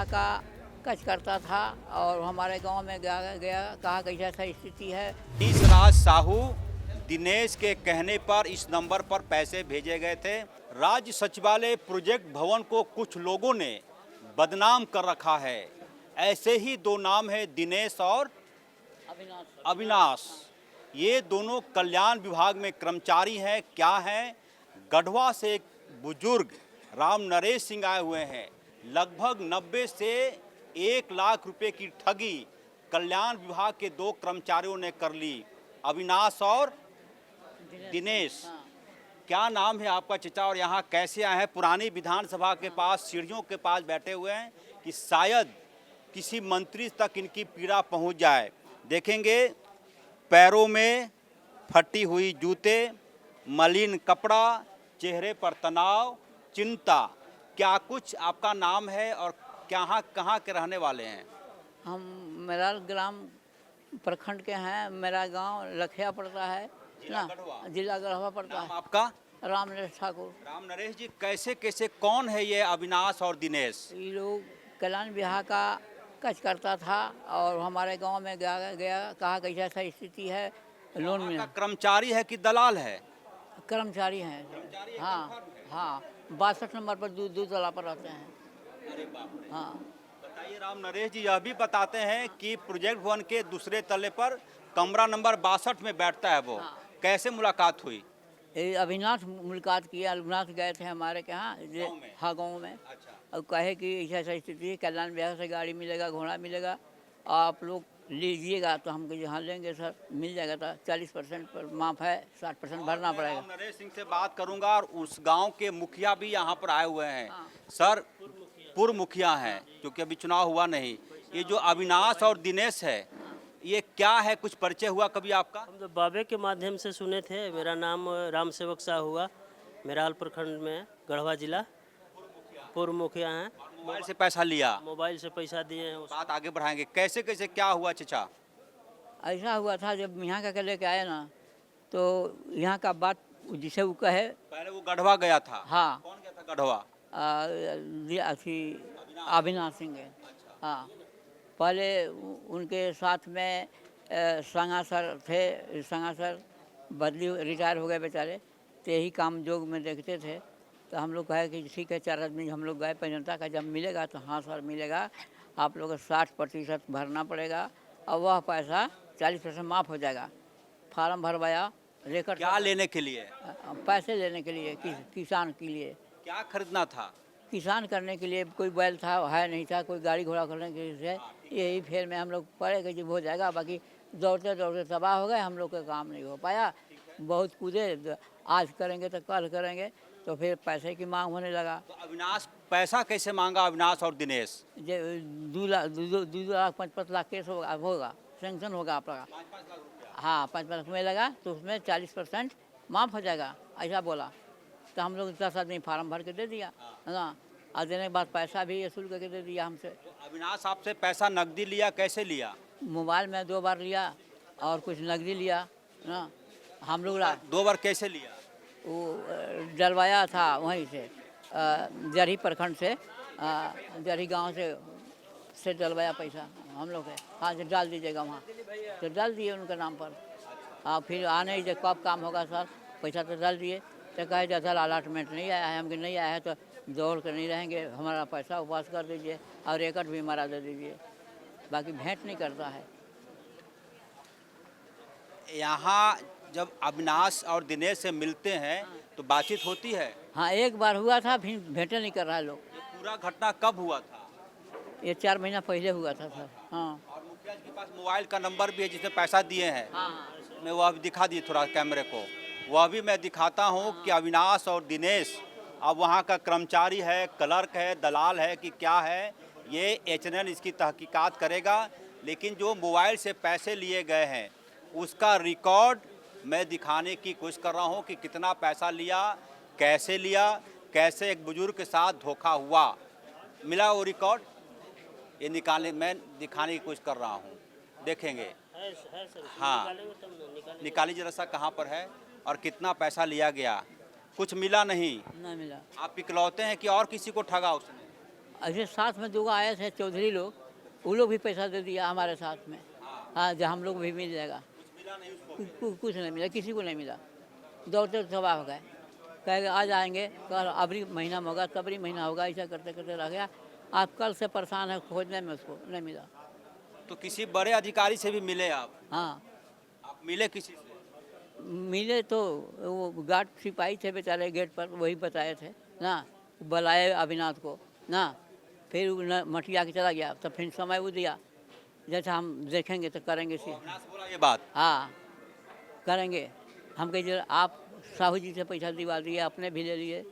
बिहार का कच करता था और हमारे गांव में गया गया कहा कि ऐसा स्थिति है। राज साहू दिनेश के कहने पर इस नंबर पर पैसे भेजे गए थे। राज्य सचिवालय प्रोजेक्ट भवन को कुछ लोगों ने बदनाम कर रखा है। ऐसे ही दो नाम है, दिनेश और अविनाश। ये दोनों कल्याण विभाग में कर्मचारी हैं। क्या हैं? गढ़वा से एक बुजुर्ग राम नरेश सिंह आए हुए हैं। लगभग 90 से 1 लाख रुपए की ठगी कल्याण विभाग के दो कर्मचारियों ने कर ली, अविनाश और दिनेश। क्या नाम है आपका चचा और यहाँ कैसे आए हैं? पुरानी विधानसभा के पास सीढ़ियों के पास बैठे हुए हैं कि शायद किसी मंत्री तक इनकी पीड़ा पहुँच जाए। देखेंगे पैरों में फटी हुई जूते, मलिन कपड़ा, चेहरे पर तनाव, चिंता। क्या कुछ आपका नाम है और कहाँ के रहने वाले हैं? हम मेरा ग्राम प्रखंड के हैं। मेरा गांव लखिया पड़ता है ना, जिला गढ़वा पड़ता नाम है। आपका? राम नरेश ठाकुर। राम नरेश जी, कैसे कैसे कौन है ये अविनाश और दिनेश? ये लोग कल्याण विभाग का कच करता था और हमारे गांव में गया कहा कि ऐसा स्थिति है, लोन मिला। कर्मचारी है कि दलाल है? कर्मचारी हैं। हाँ हाँ, 62 नंबर पर दूध तला पर रहते हैं। अरे बाप रे। हाँ बताइए राम नरेश जी, यह भी बताते हैं कि प्रोजेक्ट भवन के दूसरे तले पर कमरा नंबर 62 में बैठता है वो। हाँ। कैसे मुलाकात हुई? ये अविनाश मुलाकात किया। अविनाश गए थे हमारे के यहाँ, हाँ गाँव में। अच्छा। और कहे कि ऐसा स्थिति है, कल्याण विभाग से गाड़ी मिलेगा, घोड़ा मिलेगा, आप लोग लीजिएगा। तो हम कहे हाँ लेंगे सर, मिल जाएगा। तो 40% पर माफ़ है, 60% भरना पड़ेगा। राम नरेश सिंह से बात करूंगा और उस गांव के मुखिया भी यहाँ पर आए हुए हैं। हाँ। सर, पूर्व मुखिया हैं क्योंकि अभी चुनाव हुआ नहीं। ये जो अविनाश और दिनेश है, ये क्या है? कुछ परिचय हुआ कभी आपका? हम तो बाबे के माध्यम से सुने थे। मेरा नाम राम सेवक शाह हुआ, मेराल प्रखंड में, गढ़वा जिला, पूर्व मुखिया हैं। मोबाइल से पैसा लिया? मोबाइल से पैसा दिए हैं उसको। बात आगे बढ़ाएंगे। कैसे कैसे क्या हुआ चचा? ऐसा हुआ था जब यहाँ का लेके आए ना, तो यहाँ का बात जिसे वो कहे। पहले वो गढ़वा गया था? हाँ। कौन गया था गढ़वा? अथी अविनाश सिंह है। हाँ, पहले उनके साथ में संगा सर थे। संगा सर बदली रिटायर हो गए बेचारे, तो यही काम जोग में देखते थे। तो हम लोग कहे कि ठीक है, 4 आदमी हम लोग गए। जनता का जब मिलेगा तो हाँ सर मिलेगा, आप लोग को 60% भरना पड़ेगा और वह पैसा 40% माफ़ हो जाएगा। फार्म भरवाया, लेकर क्या लेने के लिए? पैसे लेने के लिए, किसान के लिए, क्या खरीदना था? किसान करने के लिए। कोई बैल था, है नहीं था, कोई गाड़ी घोड़ा करने के लिए। यही फेर में हम लोग पड़े कि जब हो जाएगा। बाकी दौड़ते दौड़ते तबाह हो गए, हम लोग का काम नहीं हो पाया। बहुत कूदे, आज करेंगे तो कल करेंगे, तो फिर पैसे की मांग होने लगा। तो अविनाश पैसा कैसे मांगा? अविनाश और दिनेश 2 लाख 5 लाख केस होगा, सेंक्शन होगा आपका। 5-5 लाख रुपया। हाँ, 5 लाख में लगा तो उसमें 40% माफ़ हो जाएगा, ऐसा बोला। तो हम लोग 10 आदमी फार्म भर के दे दिया, है ना। और देने के बाद पैसा भी वसूल करके दे दिया हमसे। तो अविनाश आपसे पैसा नकदी लिया? कैसे लिया? मोबाइल में 2 बार लिया और कुछ नकदी लिया ना। हम लोग 2 बार कैसे लिया? वो डलवाया था वहीं से, जरही प्रखंड से, जरही गांव से डलवाया पैसा हम लोग है। हाँ, जो डाल दीजिएगा वहाँ, तो डाल दिए उनके नाम पर। हाँ, फिर आने जब कब काम होगा सर, पैसा तो डाल दिए। तो कहे जैसा अलाटमेंट नहीं आया है, हमको नहीं आया है तो दौड़ कर नहीं रहेंगे, हमारा पैसा वापस कर दीजिए और एकट भी हमारा दे दीजिए। बाकी भेंट नहीं करता है। यहाँ जब अविनाश और दिनेश से मिलते हैं तो बातचीत होती है? हाँ, एक बार हुआ था, फिर भेंटे नहीं कर रहा है लोग। ये पूरा घटना कब हुआ था? ये 4 महीना पहले हुआ था सर। हाँ और मुखिया जी के पास मोबाइल का नंबर भी है जिसमें पैसा दिए हैं। हाँ, मैं वह भी दिखा दिए थोड़ा कैमरे को, वह भी मैं दिखाता हूँ कि अविनाश और दिनेश अब वहाँ का कर्मचारी है, क्लर्क है, दलाल है कि क्या है, ये एचएनएन इसकी तहकीकात करेगा। लेकिन जो मोबाइल से पैसे लिए गए हैं उसका रिकॉर्ड मैं दिखाने की कोशिश कर रहा हूँ कि कितना पैसा लिया, कैसे एक बुजुर्ग के साथ धोखा हुआ। मिला वो रिकॉर्ड, ये मैं दिखाने की कोशिश कर रहा हूँ। देखेंगे। है सर। हाँ, निकालेंगे तब ना, निकालेंगे। निकाली जरा सा कहाँ पर है और कितना पैसा लिया गया। कुछ मिला नहीं? नहीं मिला। आप इकलौते हैं कि और किसी को ठगा उसने? ऐसे साथ में दो आए थे चौधरी लोग, वो लोग भी पैसा दे दिया हमारे साथ में। हाँ, जो हम लोग भी मिल जाएगा। कुछ नहीं मिला, किसी को नहीं मिला। दौड़ते तबाह हो गए, कहेंगे आ जाएंगे, कल अबरी महीना में होगा, तबरी महीना होगा, ऐसा करते करते रह गया। आप कल से परेशान है खोजने में, उसको नहीं मिला। तो किसी बड़े अधिकारी से भी मिले आप? हाँ, आप मिले किसी से? मिले तो वो गार्ड सिपाही थे बेचारे गेट पर, वही बताए थे ना, बुलाए अविनाश को ना, फिर वो मटिया के चला गया। तो फिर समय वो दिया, जैसा हम देखेंगे तो करेंगे अविनाश बोला ये बात? हाँ, करेंगे। हम कहिए आप साहू जी से पैसा दिवा दिए, अपने भी ले लिए,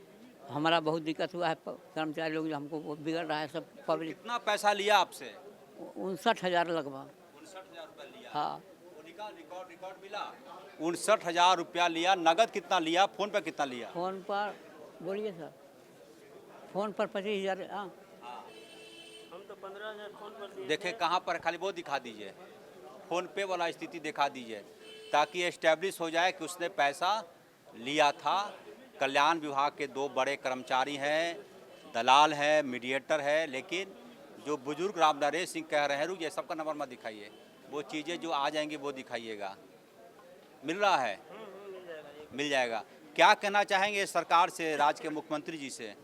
हमारा बहुत दिक्कत हुआ है, कर्मचारी लोग हमको बहुत बिगड़ रहा है सब पब्लिक। कितना पैसा लिया आपसे? 59,000 लगभग। 59,000 रुपया लिया? हाँ, वो रिकॉर्ड मिला? 59,000 रुपया लिया। नगद कितना लिया? फोन पे कितना लिया? फोन पर बोलिए सर, फोन पर 25,000। हाँ, हम तो 15,000 फोन पर दिए। देखे कहाँ पर, खाली वो दिखा दीजिए, फोन पे वाला स्थिति दिखा दीजिए, ताकि एस्टेब्लिश हो जाए कि उसने पैसा लिया था। कल्याण विभाग के दो बड़े कर्मचारी हैं, दलाल है, मीडिएटर है, लेकिन जो बुजुर्ग राम नरेश सिंह कह रहे हैं, रुक ये सबका नंबर मत दिखाइए, वो चीज़ें जो आ जाएंगी वो दिखाइएगा। मिल रहा है? मिल जाएगा। क्या कहना चाहेंगे सरकार से, राज्य के मुख्यमंत्री जी से?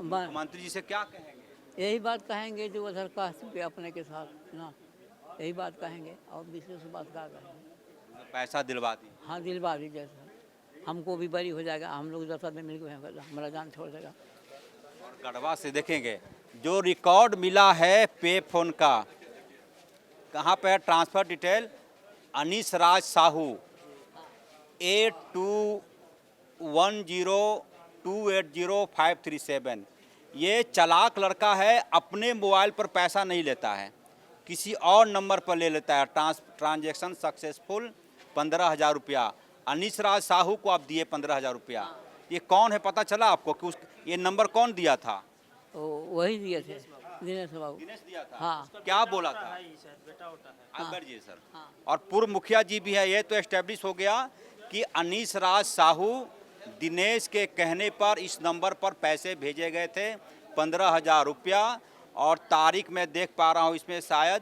मुख्यमंत्री जी से क्या कहेंगे? यही बात कहेंगे जो उधर कह चुके अपने के साथ ना, यही बात कहेंगे और विशेष बात क्या कहेंगे। पैसा दिलवा दी। हाँ, दिलवा दीजिए सर, हमको भी बरी हो जाएगा, हम लोग 10 आदमी मिल गए, हमारा जान छोड़ देगा। और गढ़वा से देखेंगे जो रिकॉर्ड मिला है पे फोन का, कहाँ पे है? ट्रांसफ़र डिटेल अनीस राज साहू 8210280537। ये चालाक लड़का है, अपने मोबाइल पर पैसा नहीं लेता है, किसी और नंबर पर ले लेता है। ट्रांजैक्शन सक्सेसफुल 15,000 रुपया। अनीस राज साहू को आप दिए 15,000 रुपया। ये कौन है पता चला आपको कि ये नंबर कौन दिया था? वही दिए थे, दिनेश बाबू। दिनेश दिया था। हाँ, क्या बोला था? आप बैठिए सर। और पूर्व मुखिया जी भी है। ये तो एस्टेब्लिश हो गया कि अनीस राज साहू दिनेश के कहने पर इस नंबर पर पैसे भेजे गए थे 15,000 रुपया। और तारीख मैं देख पा रहा हूँ, इसमें शायद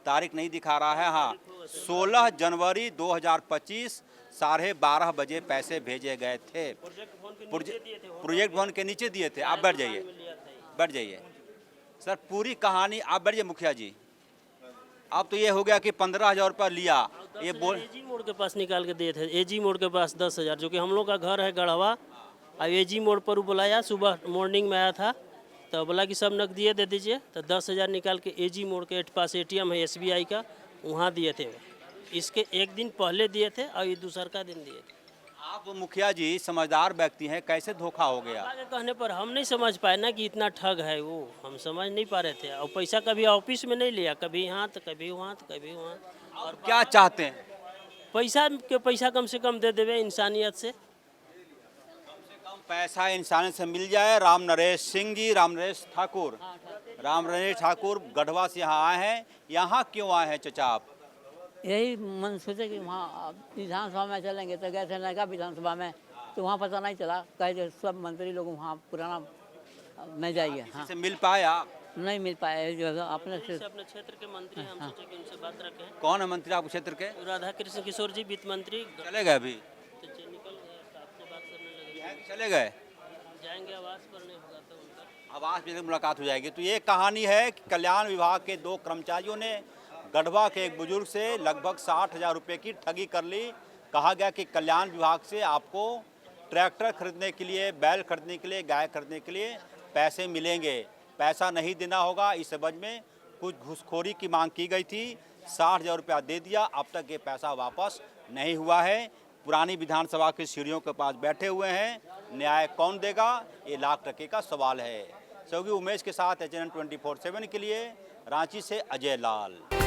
तारीख नहीं दिखा रहा है। हाँ, 16 जनवरी 2025 12:30 बजे पैसे भेजे गए थे। प्रोजेक्ट भवन के नीचे दिए थे। आप बैठ जाइए, बैठ जाइए सर, पूरी कहानी आप बैठ जाइए। मुखिया जी, अब तो ये हो गया कि 15,000 रुपया लिया। ये बोल एजी मोड़ के पास निकाल के दिए थे, एजी मोड़ के पास 10,000, जो कि हम लोग का घर है गढ़वा। अब एजी मोड़ पर वो बुलाया, सुबह मॉर्निंग में आया था, तो बोला कि सब नकदिए दे दीजिए। तो 10,000 निकाल के एजी मोड़ के पास ATM है SBI का, वहाँ दिए थे। इसके एक दिन पहले दिए थे और ये दूसरा का दिन दिए थे। आप मुखिया जी समझदार व्यक्ति हैं, कैसे धोखा हो गया? आगे कहने पर हम नहीं समझ पाए ना कि इतना ठग है वो, हम समझ नहीं पा रहे थे। और पैसा कभी ऑफिस में नहीं लिया, कभी यहाँ तो कभी वहाँ तो कभी वहाँ। और क्या चाहते हैं? पैसा कम से कम दे देवे इंसानियत से। पैसा इंसान से मिल जाए। राम नरेश सिंह जी, राम नरेश ठाकुर गढ़वा से यहाँ आए हैं। यहाँ क्यों आए हैं चचा आप? यही मन सोचे कि वहाँ विधानसभा में चलेंगे, तो गए थे नगर विधानसभा में, तो वहाँ पता नहीं चला, कहे सब मंत्री लोग वहाँ पुराना में जाइए। हाँ, से मिल पाया? नहीं मिल पाए, जो है अपने से। अपने क्षेत्र के मंत्री हैं, हम सोचे कि उनसे बात रखें। कौन है मंत्री आपके क्षेत्र के? राधा कृष्ण किशोर जी, वित्त मंत्री। चले गए अभी? तो निकल गए, आपसे बात करने लगे। चले गए? जाएंगे आवास पर, नहीं होगा तो उनका आवास में मुलाकात हो जाएगी। तो ये कहानी है कि कल्याण विभाग के दो कर्मचारियों ने गढ़वा के एक बुजुर्ग से लगभग 60,000 रुपये की ठगी कर ली। कहा गया कि कल्याण विभाग से आपको ट्रैक्टर खरीदने के लिए, बैल खरीदने के लिए, गाय खरीदने के लिए पैसे मिलेंगे, पैसा नहीं देना होगा। इस एवज में कुछ घूसखोरी की मांग की गई थी। 60,000 रुपया दे दिया, अब तक ये पैसा वापस नहीं हुआ है। पुरानी विधानसभा की सीढ़ियों के पास बैठे हुए हैं। न्याय कौन देगा, ये लाख टके का सवाल है। सहयोगी उमेश के साथ HNN 24/7 के लिए रांची से अजय लाल।